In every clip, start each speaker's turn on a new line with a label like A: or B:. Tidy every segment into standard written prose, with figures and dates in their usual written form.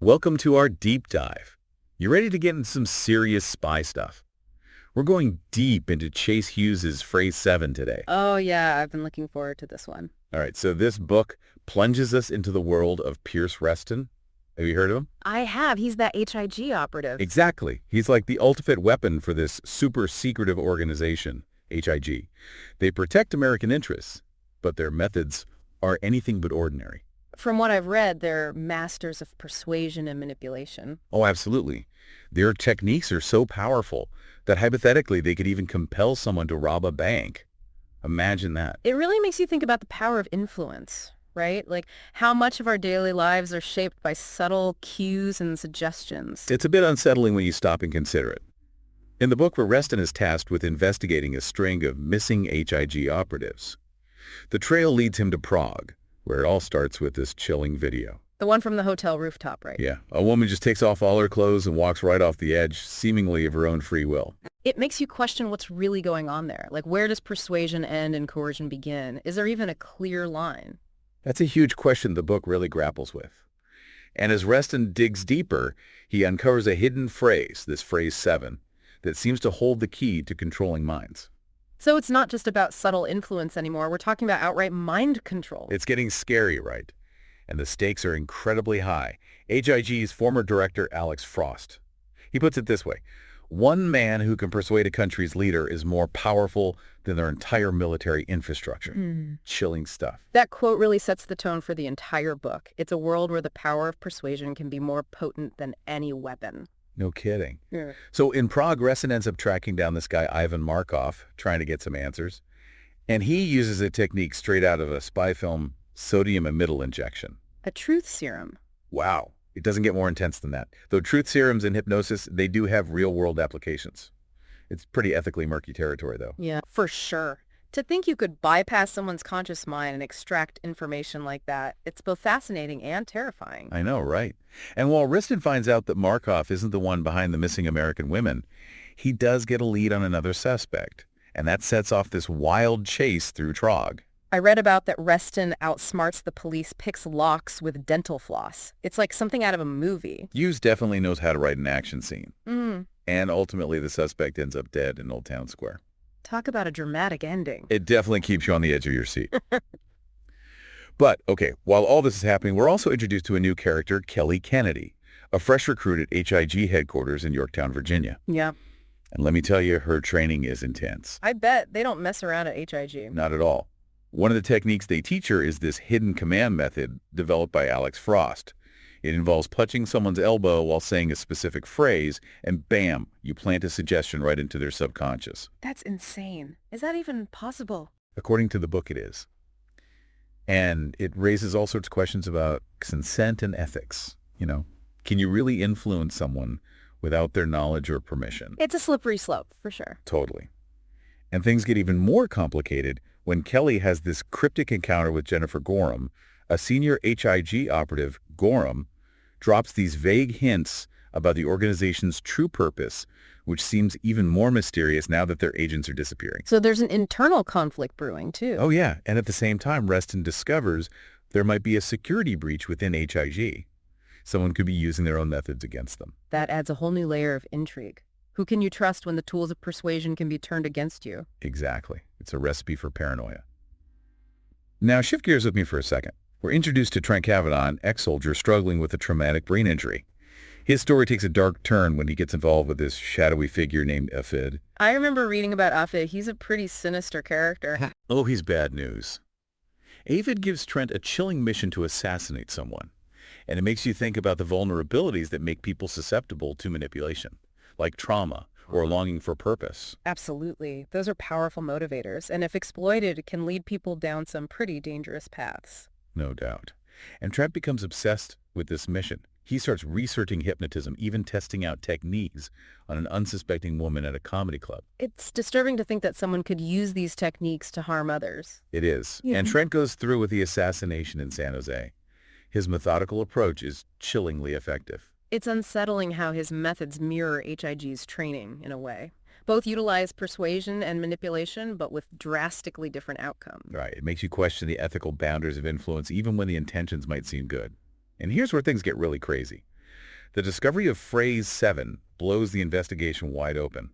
A: Welcome to our deep dive. You ready to get into some serious spy stuff? We're going deep into Chase Hughes' Phrase 7 today.
B: Oh, yeah, I've been looking forward to this one.
A: All right, so this book plunges us into the world of Pierce Reston. Have you heard of him?
B: I have. He's that HIG operative.
A: Exactly. He's like the ultimate weapon for this super secretive organization, HIG. They protect American interests, but their methods are anything but ordinary.
B: From what I've read, they're masters of persuasion and manipulation.
A: Oh, absolutely. Their techniques are so powerful that hypothetically they could even compel someone to rob a bank. Imagine that.
B: It really makes you think about the power of influence, right? Like how much of our daily lives are shaped by subtle cues and suggestions.
A: It's a bit unsettling when you stop and consider it. In the book, Reston is tasked with investigating a string of missing HIG operatives. The trail leads him to Prague, where it all starts with this chilling video.
B: The one from the hotel rooftop, right?
A: Yeah, a woman just takes off all her clothes and walks right off the edge, seemingly of her own free will.
B: It makes you question what's really going on there. Like, where does persuasion end and coercion begin? Is there even a clear line?
A: That's a huge question the book really grapples with. And as Reston digs deeper, he uncovers a hidden phrase, this Phrase 7, that seems to hold the key to controlling minds.
B: So it's not just about subtle influence anymore. We're talking about outright mind control.
A: It's getting scary, right? And the stakes are incredibly high. HIG's former director, Alex Frost. He puts it this way: one man who can persuade a country's leader is more powerful than their entire military infrastructure. Chilling stuff.
B: That quote really sets the tone for the entire book. It's a world where the power of persuasion can be more potent than any weapon.
A: No kidding.
B: Yeah.
A: So in Prague, Reston ends up tracking down this guy, Ivan Markov, trying to get some answers. And he uses a technique straight out of a spy film, sodium amytal injection.
B: A truth serum.
A: Wow. It doesn't get more intense than that. Though truth serums and hypnosis, they do have real-world applications. It's pretty ethically murky territory, though.
B: Yeah, for sure. To think you could bypass someone's conscious mind and extract information like that, it's both fascinating and terrifying.
A: I know, right? And while Reston finds out that Markov isn't the one behind the missing American women, he does get a lead on another suspect. And that sets off this wild chase through Prague.
B: I read about that Reston outsmarts the police, picks locks with dental floss. It's like something out of a movie.
A: Hughes definitely knows how to write an action scene.
B: Mm.
A: And ultimately, the suspect ends up dead in Old Town Square.
B: Talk about a dramatic ending.
A: It definitely keeps you on the edge of your seat. But, okay, while all this is happening, we're also introduced to a new character, Kelly Kennedy, a fresh recruit at HIG headquarters in Yorktown, Virginia.
B: Yeah.
A: And let me tell you, her training is intense.
B: I bet they don't mess around at HIG.
A: Not at all. One of the techniques they teach her is this hidden command method developed by Alex Frost. It involves punching someone's elbow while saying a specific phrase, and bam, you plant a suggestion right into their subconscious.
B: That's insane. Is that even possible?
A: According to the book, it is. And it raises all sorts of questions about consent and ethics. You know, can you really influence someone without their knowledge or permission?
B: It's a slippery slope, for sure.
A: Totally. And things get even more complicated when Kelly has this cryptic encounter with Jennifer Gorham. A senior HIG operative, Gorham, drops these vague hints about the organization's true purpose, which seems even more mysterious now that their agents are disappearing.
B: So there's an internal conflict brewing, too.
A: Oh, yeah. And at the same time, Reston discovers there might be a security breach within HIG. Someone could be using their own methods against them.
B: That adds a whole new layer of intrigue. Who can you trust when the tools of persuasion can be turned against you?
A: Exactly. It's a recipe for paranoia. Now, shift gears with me for a second. We're introduced to Trent Kavanaugh, an ex-soldier struggling with a traumatic brain injury. His story takes a dark turn when he gets involved with this shadowy figure named Afid.
B: I remember reading about Afid. He's a pretty sinister character.
A: Oh, he's bad news. Afid gives Trent a chilling mission to assassinate someone, and it makes you think about the vulnerabilities that make people susceptible to manipulation, like trauma or a longing for purpose.
B: Absolutely. Those are powerful motivators, and if exploited, can lead people down some pretty dangerous paths.
A: No doubt. And Trent becomes obsessed with this mission. He starts researching hypnotism, even testing out techniques on an unsuspecting woman at a comedy club.
B: It's disturbing to think that someone could use these techniques to harm others.
A: It is.
B: Yeah.
A: And Trent goes through with the assassination in San Jose. His methodical approach is chillingly effective.
B: It's unsettling how his methods mirror HIG's training, in a way. Both utilize persuasion and manipulation, but with drastically different outcomes.
A: Right. It makes you question the ethical boundaries of influence, even when the intentions might seem good. And here's where things get really crazy. The discovery of Phrase 7 blows the investigation wide open.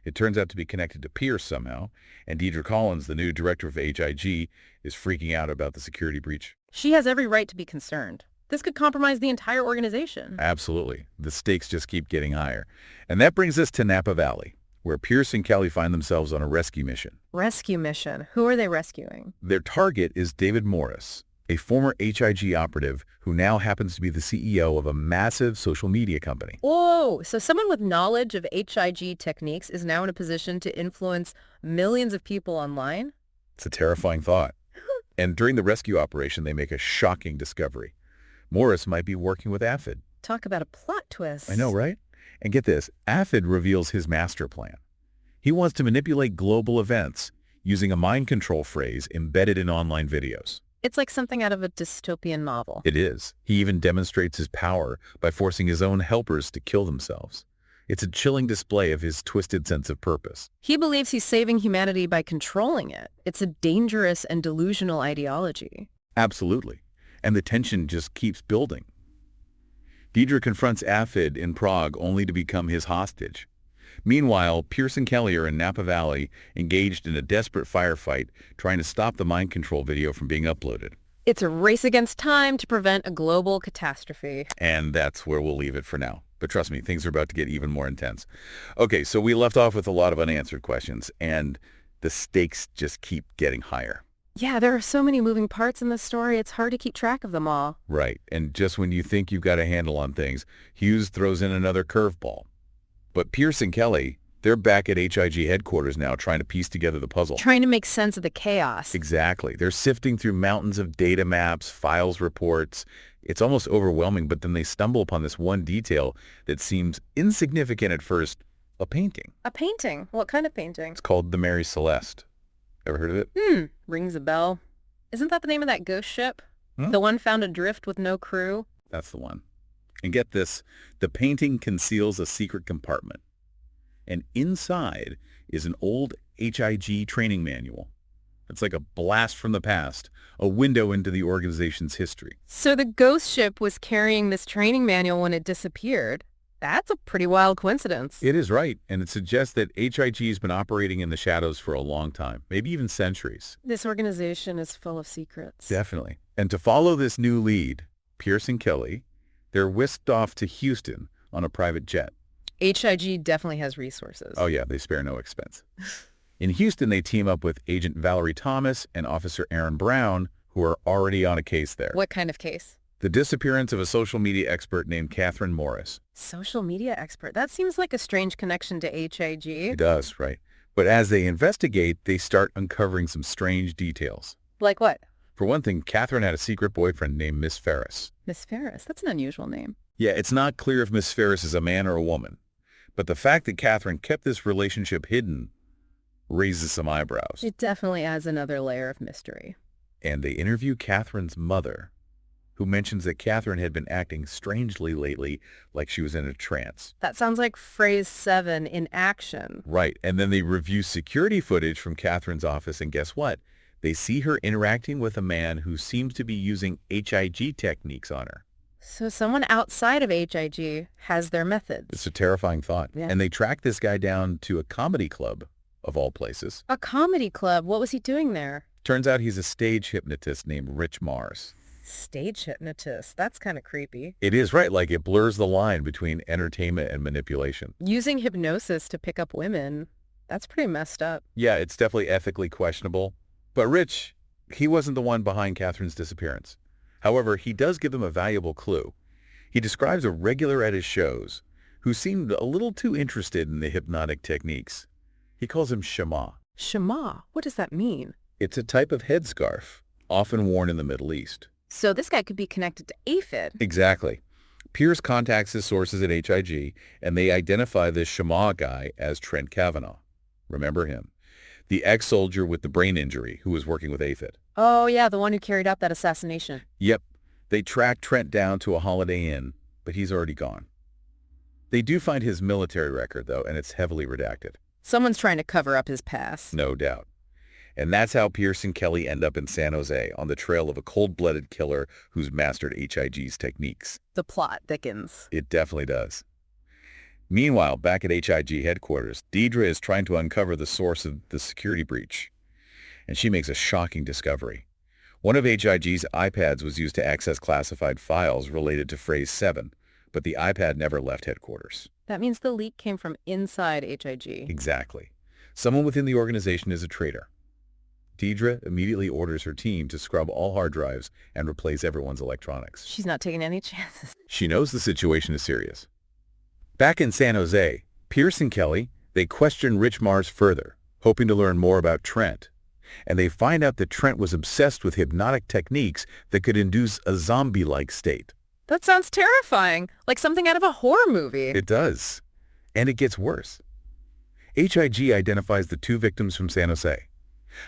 A: It turns out to be connected to Pierce somehow, and Deidre Collins, the new director of HIG, is freaking out about the security breach.
B: She has every right to be concerned. This could compromise the entire organization.
A: Absolutely. The stakes just keep getting higher. And that brings us to Napa Valley, where Pierce and Kelly find themselves on a rescue mission.
B: Rescue mission. Who are they rescuing?
A: Their target is David Morris, a former HIG operative who now happens to be the CEO of a massive social media company.
B: Whoa! So someone with knowledge of HIG techniques is now in a position to influence millions of people online?
A: It's a terrifying thought. And during the rescue operation, they make a shocking discovery. Morris might be working with AFID.
B: Talk about a plot twist.
A: I know, right? And get this, AFID reveals his master plan. He wants to manipulate global events using a mind control phrase embedded in online videos.
B: It's like something out of a dystopian novel.
A: It is. He even demonstrates his power by forcing his own helpers to kill themselves. It's a chilling display of his twisted sense of purpose.
B: He believes he's saving humanity by controlling it. It's a dangerous and delusional ideology.
A: Absolutely. And the tension just keeps building. Deidre confronts AFID in Prague only to become his hostage. Meanwhile, Pierce and Kelly are in Napa Valley, engaged in a desperate firefight, trying to stop the mind control video from being uploaded.
B: It's a race against time to prevent a global catastrophe.
A: And that's where we'll leave it for now. But trust me, things are about to get even more intense. Okay, so we left off with a lot of unanswered questions, and the stakes just keep getting higher.
B: Yeah, there are so many moving parts in this story, it's hard to keep track of them all.
A: Right, and just when you think you've got a handle on things, Hughes throws in another curveball. But Pierce and Kelly, they're back at HIG headquarters now trying to piece together the puzzle.
B: Trying to make sense of the chaos.
A: Exactly. They're sifting through mountains of data maps, files, reports. It's almost overwhelming, but then they stumble upon this one detail that seems insignificant at first, a painting.
B: A painting? What kind of painting?
A: It's called the Mary Celeste. Ever heard of it?
B: Rings a bell. Isn't that the name of that ghost ship?
A: Huh?
B: The one found adrift with no crew?
A: That's the one. And get this, the painting conceals a secret compartment. And inside is an old HIG training manual. It's like a blast from the past, a window into the organization's history.
B: So the ghost ship was carrying this training manual when it disappeared. That's a pretty wild coincidence.
A: It is right, and it suggests that HIG has been operating in the shadows for a long time, maybe even centuries.
B: This organization is full of secrets.
A: Definitely. And to follow this new lead, Pierce and Kelly, they're whisked off to Houston on a private jet.
B: HIG definitely has resources.
A: Oh yeah, they spare no expense. In Houston, they team up with Agent Valerie Thomas and Officer Aaron Brown, who are already on a case there.
B: What kind of case?
A: The disappearance of a social media expert named Catherine Morris.
B: Social media expert? That seems like a strange connection to HIG.
A: It does, right? But as they investigate, they start uncovering some strange details.
B: Like what?
A: For one thing, Catherine had a secret boyfriend named Miss Ferris.
B: Miss Ferris? That's an unusual name.
A: Yeah, it's not clear if Miss Ferris is a man or a woman. But the fact that Catherine kept this relationship hidden raises some eyebrows.
B: It definitely adds another layer of mystery.
A: And they interview Catherine's mother, who mentions that Catherine had been acting strangely lately, like she was in a trance.
B: That sounds like Phrase 7 in action.
A: Right, and then they review security footage from Catherine's office, and guess what? They see her interacting with a man who seems to be using HIG techniques on her.
B: So someone outside of HIG has their methods.
A: It's a terrifying thought.
B: Yeah.
A: And they track this guy down to a comedy club, of all places.
B: A comedy club? What was he doing there?
A: Turns out he's a stage hypnotist named Rich Mars.
B: Stage hypnotist. That's kind of creepy.
A: It is, right, like it blurs the line between entertainment and manipulation.
B: Using hypnosis to pick up women, that's pretty messed up.
A: Yeah, it's definitely ethically questionable. But Rich, he wasn't the one behind Catherine's disappearance. However, he does give them a valuable clue. He describes a regular at his shows who seemed a little too interested in the hypnotic techniques. He calls him Shema.
B: Shema? What does that mean?
A: It's a type of headscarf, often worn in the Middle East.
B: So this guy could be connected to AFID.
A: Exactly. Pierce contacts his sources at HIG, and they identify this Shema guy as Trent Kavanaugh. Remember him? The ex-soldier with the brain injury who was working with AFID.
B: Oh, yeah, the one who carried out that assassination.
A: Yep. They track Trent down to a Holiday Inn, but he's already gone. They do find his military record, though, and it's heavily redacted.
B: Someone's trying to cover up his past.
A: No doubt. And that's how Pierce and Kelly end up in San Jose on the trail of a cold-blooded killer who's mastered HIG's techniques.
B: The plot thickens.
A: It definitely does. Meanwhile, back at HIG headquarters, Deidre is trying to uncover the source of the security breach. And she makes a shocking discovery. One of HIG's iPads was used to access classified files related to Phrase 7, but the iPad never left headquarters.
B: That means the leak came from inside HIG.
A: Exactly. Someone within the organization is a traitor. Deidre immediately orders her team to scrub all hard drives and replace everyone's electronics.
B: She's not taking any chances.
A: She knows the situation is serious. Back in San Jose, Pierce and Kelly, they question Rich Mars further, hoping to learn more about Trent. And they find out that Trent was obsessed with hypnotic techniques that could induce a zombie-like state.
B: That sounds terrifying, like something out of a horror movie.
A: It does. And it gets worse. HIG identifies the two victims from San Jose.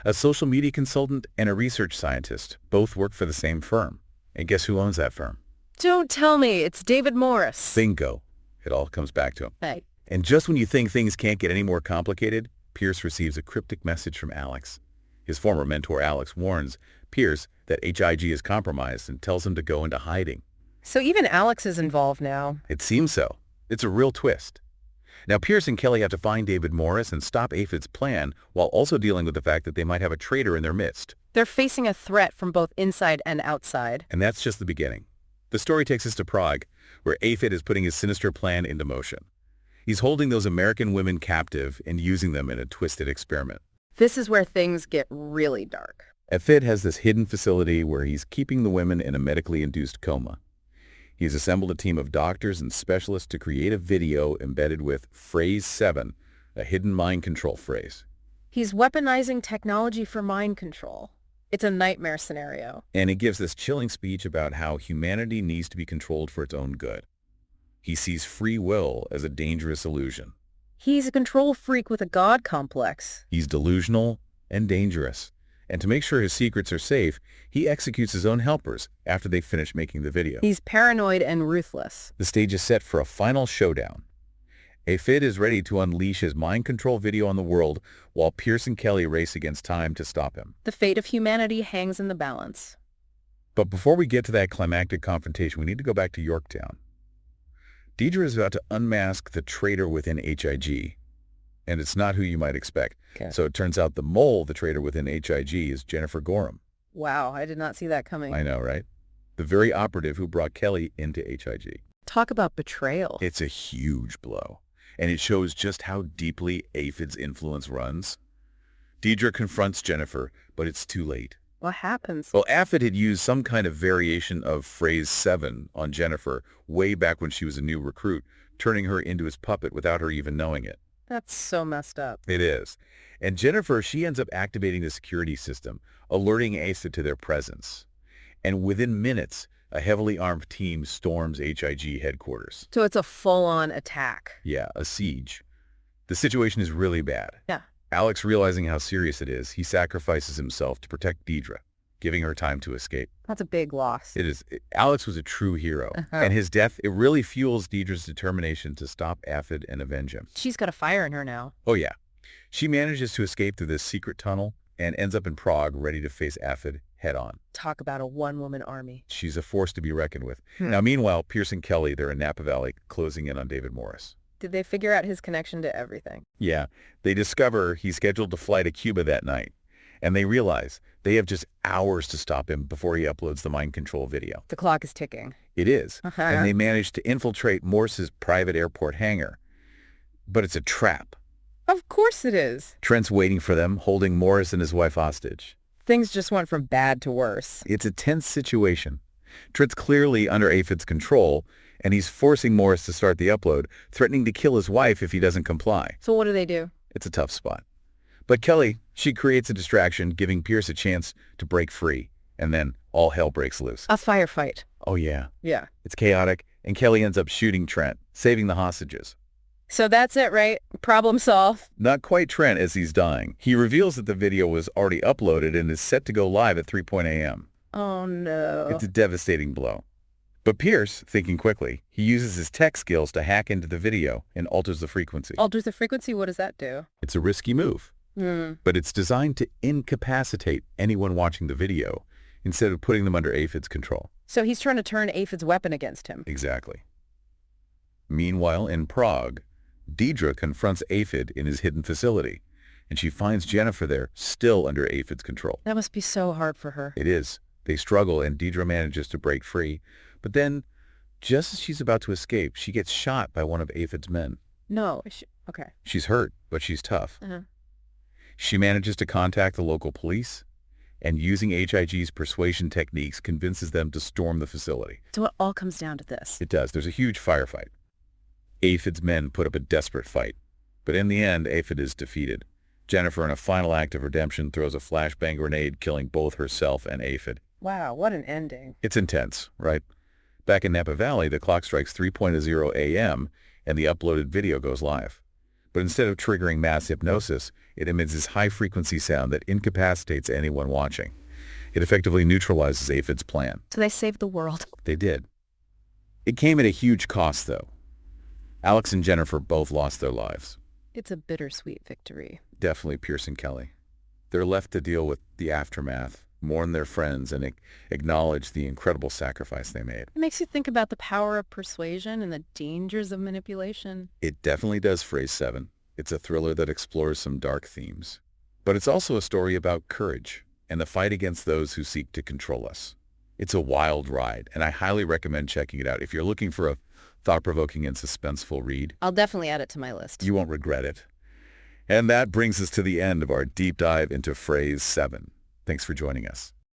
A: A social media consultant and a research scientist both work for the same firm. And guess who owns that firm?
B: Don't tell me, it's David Morris.
A: Bingo. It all comes back to him.
B: Hey.
A: And just when you think things can't get any more complicated, Pierce receives a cryptic message from Alex. His former mentor Alex warns Pierce that HIG is compromised and tells him to go into hiding.
B: So even Alex is involved now.
A: It seems so. It's a real twist. Now Pierce and Kelly have to find David Morris and stop Aphid's plan while also dealing with the fact that they might have a traitor in their midst.
B: They're facing a threat from both inside and outside.
A: And that's just the beginning. The story takes us to Prague, where Aphid is putting his sinister plan into motion. He's holding those American women captive and using them in a twisted experiment.
B: This is where things get really dark.
A: Aphid has this hidden facility where he's keeping the women in a medically induced coma. He's assembled a team of doctors and specialists to create a video embedded with Phrase 7, a hidden mind control phrase.
B: He's weaponizing technology for mind control. It's a nightmare scenario.
A: And he gives this chilling speech about how humanity needs to be controlled for its own good. He sees free will as a dangerous illusion.
B: He's a control freak with a god complex.
A: He's delusional and dangerous. And to make sure his secrets are safe, he executes his own helpers after they finish making the video.
B: He's paranoid and ruthless.
A: The stage is set for a final showdown. Aphid is ready to unleash his mind control video on the world while Pierce and Kelly race against time to stop him.
B: The fate of humanity hangs in the balance.
A: But before we get to that climactic confrontation, we need to go back to Yorktown. Deidre is about to unmask the traitor within HIG. And it's not who you might expect.
B: Okay.
A: So it turns out the mole, the traitor within HIG, is Jennifer Gorham.
B: Wow, I did not see that coming.
A: I know, right? The very operative who brought Kelly into HIG.
B: Talk about betrayal.
A: It's a huge blow. And it shows just how deeply Aphid's influence runs. Deidre confronts Jennifer, but it's too late.
B: What happens?
A: Well, Aphid had used some kind of variation of Phrase 7 on Jennifer way back when she was a new recruit, turning her into his puppet without her even knowing it.
B: That's so messed up.
A: It is. And Jennifer, she ends up activating the security system, alerting Aphid to their presence. And within minutes, a heavily armed team storms HIG headquarters.
B: So it's a full-on attack.
A: Yeah, a siege. The situation is really bad.
B: Yeah.
A: Alex, realizing how serious it is, he sacrifices himself to protect Deidre, giving her time to escape.
B: That's a big loss.
A: It is. Alex was a true hero, and his death, it really fuels Deidre's determination to stop Aphid and avenge him.
B: She's got a fire in her now.
A: Oh, yeah. She manages to escape through this secret tunnel and ends up in Prague ready to face Aphid head-on.
B: Talk about a one-woman army.
A: She's a force to be reckoned with. Now, meanwhile, Pierce and Kelly, they're in Napa Valley, closing in on David Morris.
B: Did they figure out his connection to everything?
A: Yeah, they discover he's scheduled to fly to Cuba that night, and they realize they have just hours to stop him before he uploads the mind control video.
B: The clock is ticking.
A: It is, and they manage to infiltrate Morris's private airport hangar. But it's a trap.
B: Of course it is.
A: Trent's waiting for them, holding Morris and his wife hostage.
B: Things just went from bad to worse.
A: It's a tense situation. Trent's clearly under Aphid's control, and he's forcing Morris to start the upload, threatening to kill his wife if he doesn't comply.
B: So what do?
A: It's a tough spot. But Kelly, she creates a distraction, giving Pierce a chance to break free, and then all hell breaks loose.
B: A firefight.
A: Oh, yeah.
B: Yeah.
A: It's chaotic, and Kelly ends up shooting Trent, saving the hostages.
B: So that's it, right? Problem solved.
A: Not quite Trent as he's dying. He reveals that the video was already uploaded and is set to go live at 3 a.m.
B: Oh, no.
A: It's a devastating blow. But Pierce, thinking quickly, he uses his tech skills to hack into the video and alters the frequency.
B: Alters the frequency? What does that do?
A: It's a risky move. but it's designed to incapacitate anyone watching the video instead of putting them under Aphid's control.
B: So he's trying to turn Aphid's weapon against him.
A: Exactly. Meanwhile, in Prague, Deidre confronts Aphid in his hidden facility, and she finds Jennifer there, still under Aphid's control.
B: That must be so hard for her.
A: It is. They struggle, and Deidre manages to break free. But then, just as she's about to escape, she gets shot by one of Aphid's men.
B: No. Okay.
A: She's hurt, but she's tough.
B: Uh-huh.
A: She manages to contact the local police, and using HIG's persuasion techniques, convinces them to storm the facility.
B: So it all comes down to this.
A: It does. There's a huge firefight. Aphid's men put up a desperate fight, but in the end, Aphid is defeated. Jennifer, in a final act of redemption, throws a flashbang grenade, killing both herself and Aphid.
B: Wow, what an ending.
A: It's intense, right? Back in Napa Valley, the clock strikes 3:00 a.m., and the uploaded video goes live. But instead of triggering mass hypnosis, it emits this high-frequency sound that incapacitates anyone watching. It effectively neutralizes Aphid's plan.
B: So they saved the world.
A: They did. It came at a huge cost, though. Alex and Jennifer both lost their lives.
B: It's a bittersweet victory.
A: Definitely Pierce and Kelly. They're left to deal with the aftermath, mourn their friends, and acknowledge the incredible sacrifice they made.
B: It makes you think about the power of persuasion and the dangers of manipulation.
A: It definitely does, Phrase 7. It's a thriller that explores some dark themes. But it's also a story about courage and the fight against those who seek to control us. It's a wild ride, and I highly recommend checking it out. If you're looking for a thought-provoking and suspenseful read,
B: I'll definitely add it to my list.
A: you won't regret it. And that brings us to the end of our deep dive into Phrase 7. Thanks for joining us.